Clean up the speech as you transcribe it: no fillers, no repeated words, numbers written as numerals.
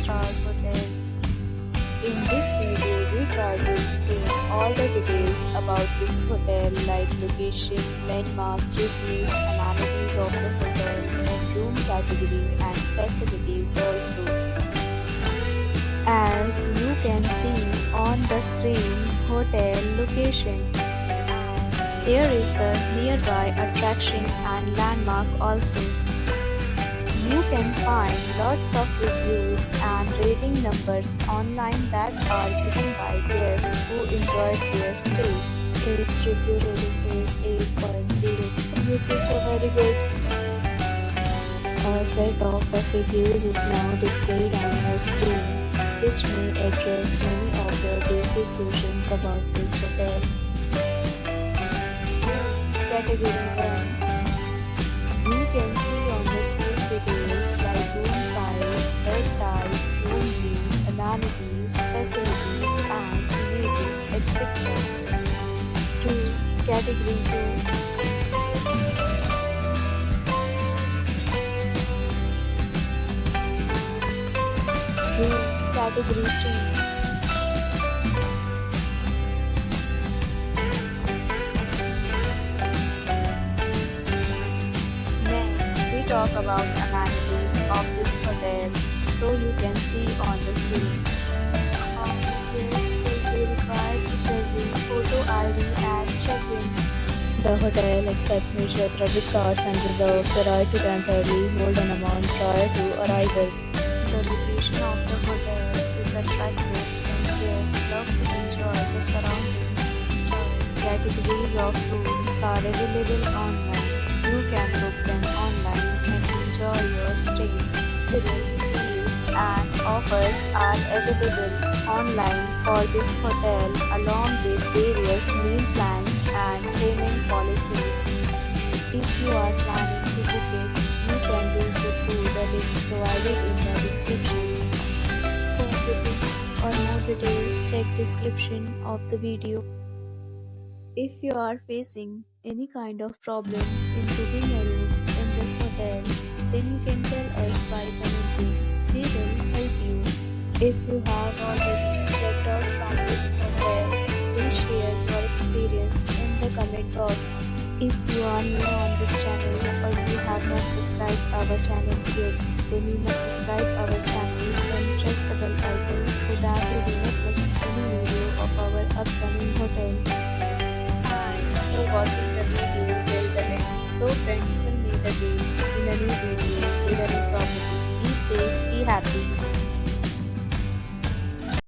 5-star hotel. In this video, we try to explain all the details about this hotel like location, landmark, reviews, amenities of the hotel, room category and facilities also. As you can see on the screen, hotel location. Here is the nearby attraction and landmark also. You can find lots of reviews and rating numbers online that are given by guests who enjoyed their stay. Its review rating is 8.0, which is very good. A set of FAQs is now displayed on your screen, which may address many of your basic questions about this hotel. Category 1. You can see on the screen details like room size, bed type, room view, amenities, facilities and images, etc. 2. Category 2. Category 3. Talk about amenities of this hotel, so you can see on the screen. Guests will be required to present photo ID at check-in. The hotel accepts major credit cards and reserves the right to temporarily hold an amount prior to arrival. The location of the hotel is attractive and guests love to enjoy the surroundings. Categories of rooms are available online. You can book them online and enjoy your stay. Deals and offers are available online for this hotel along with various meal plans and payment policies. If you are planning to book it, you can do so through the link provided in the description. For booking or more details, check description of the video. If you are facing any kind of problem in booking a room in this hotel, then you can tell us by commenting. We will help you. If you have already checked out from this hotel, please share your experience in the comment box. If you are new on this channel or you have not subscribed our channel yet, then you must subscribe our channel and press the bell icon so that you will not miss any video of our upcoming hotel. For watching the video till the end. So friends, will meet again in a new video with a new property. Be safe, be happy.